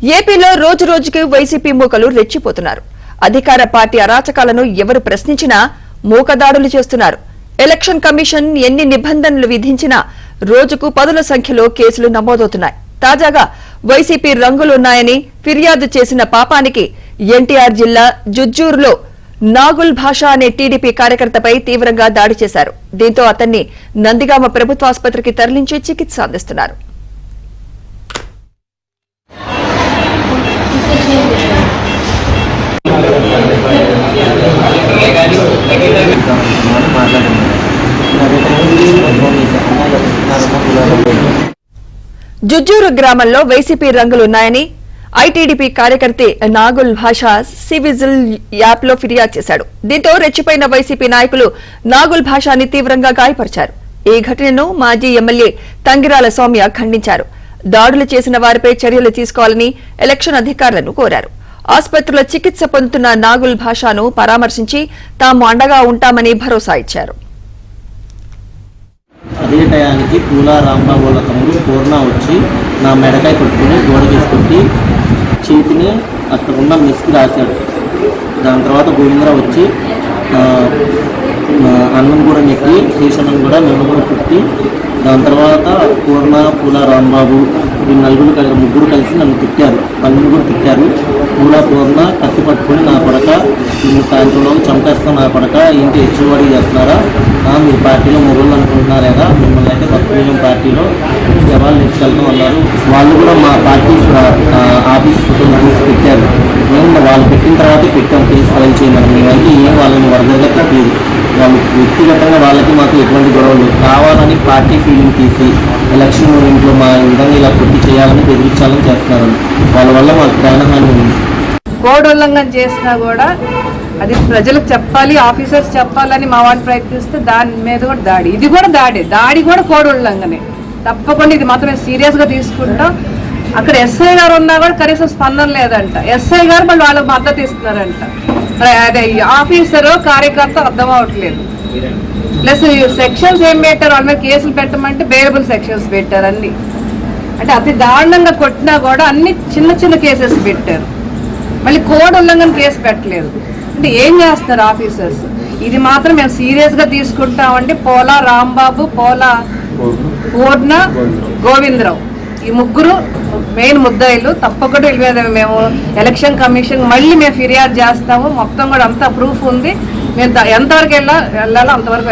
ఏపీలో రోజు రోజుకి వైసీపీ మూకలు రెచ్చిపోతున్నారు. అధికార పార్టీ అరాచకాలను ఎవరు ప్రశ్నించినా మూకదాడులు చేస్తున్నారు. ఎలక్షన్ కమిషన్ ఎన్ని నిబంధనలు విధించినా రోజుకు పదుల సంఖ్యలో కేసులు నమోదవుతున్నాయి. తాజాగా వైసీపీ రంగులున్నాయని ఫిర్యాదు చేసిన పాపానికి ఎన్టీఆర్ జిల్లా జుజ్జూరులో నాగుల్ భాష అనే టీడీపీ కార్యకర్తపై తీవ్రంగా దాడి చేశారు. దీంతో అతన్ని నందిగామ ప్రభుత్వాసుపత్రికి తరలించి చికిత్స అందిస్తున్నారు. జుజ్జూరు గ్రామంలో వైసీపీ రంగులున్నాయని ఐటీడీపీ కార్యకర్త నాగుల్ భాష సివిజిల్ యాప్ లో ఫిర్యాదు చేశాడు. దీంతో రెచ్చిపోయిన వైసీపీ నాయకులు నాగుల్ భాషని తీవ్రంగా గాయపరిచారు. ఈ ఘటనను మాజీ ఎమ్మెల్యే తంగిరాల సౌమ్య ఖండించారు. దాడులు చేసిన వారిపై చర్యలు తీసుకోవాలని ఎలక్షన్ అధికారులను కోరారు. ఆసుపత్రిలో చికిత్స పొందుతున్న నాగుల్ భాషను పరామర్శించి తాము అండగా ఉంటామని భరోసా ఇచ్చారు. అదే టయానికి పూలా రాంబాబు వాళ్ళ తమ్ముడు పూర్ణ వచ్చి నా మెడకాయ కొట్టుకుని గోడ తీసుకొట్టి చేతిని అక్కడ ఉన్న మిస్కి రాశాడు. దాని తర్వాత గోవిందరావు వచ్చి అన్నం కూడా నెక్కి శ్రీశన్నం కూడా నన్ను కూడా కుట్టి దాని తర్వాత పూర్ణ పూలా రాంబాబు ఈ ముగ్గురు కలిసి నన్ను తిట్టారు. నన్ను కూడా తిట్టారు. పూర్ణ కత్తి పట్టుకొని నా పడక నేను సాయంత్రంలో చంపేస్తాను, నా పడక ఏంటి హెచ్చువాడి చేస్తున్నారా, మీరు పార్టీలో మొగోళ్ళు అనుకుంటున్నారేగా, మిమ్మల్ని అయితే కొత్త పార్టీలో జవాళ్ళు నెచ్చుకెళ్తాం అన్నారు. వాళ్ళు కూడా మా పార్టీ ఆఫీస్ ఫోటోలు తీసి పెట్టారు. మేము వాళ్ళు పెట్టిన తర్వాత పెట్టాం కేసు ఫైల్ చేయమని. మేమైతే ఏం వాళ్ళని వరదగా తప్పలేదు. వాళ్ళు వ్యక్తిగతంగా వాళ్ళకి మాకు ఎటువంటి గొడవలు కావాలని పార్టీ ఫీలింగ్ తీసి ఎలక్షన్ మూమెంట్లో మా విధంగా ఇలా కొట్టి చేయాలని బెదిరించాలని చేస్తున్నారు. వాళ్ళ వల్ల మాకు ప్రాణహాని ఉంది. కోడ్ ఉల్లంఘన చేసినా కూడా అది ప్రజలకు చెప్పాలి, ఆఫీసర్స్ చెప్పాలని మా వాళ్ళు ప్రయత్నిస్తే దాని మీద కూడా దాడి, ఇది కూడా దాడి కూడా కోడ్ ఉల్లంఘనే. తప్పకుండా ఇది మాత్రం సీరియస్గా తీసుకుంటాం. అక్కడ ఎస్ఐ గారు ఉన్నా కూడా కనీసం స్పందన లేదంట. ఎస్ఐ గారు మళ్ళీ వాళ్ళకి మద్దతు ఇస్తున్నారంట. అదే ఆఫీసరు కార్యకర్త అర్థం అవ్వట్లేదు. ప్లస్ సెక్షన్స్ ఏం పెట్టారు, వాళ్ళ మీద కేసులు పెట్టమంటే బెయిలబుల్ సెక్షన్స్ పెట్టారు అన్ని. అంటే అతి దారుణంగా కొట్టినా కూడా అన్ని చిన్న చిన్న కేసెస్ పెట్టారు. మళ్ళీ కోడ్ ఉల్లంఘన కేసు పెట్టలేదు. అంటే ఏం చేస్తున్నారు ఆఫీసర్స్? ఇది మాత్రం మేము సీరియస్గా తీసుకుంటామండి. పోలా రాంబాబు, పోలా పూర్ణ, గోవిందరావు ఈ ముగ్గురు మెయిన్ ముద్దాయిలు. తప్పకుండా వీళ్ళ మీద మేము ఎలక్షన్ కమిషన్ మళ్ళీ మేము ఫిర్యాదు చేస్తాము. మొత్తం కూడా అంతా ప్రూఫ్ ఉంది. మేము ఎంతవరకు వెళ్ళాలో అంతవరకు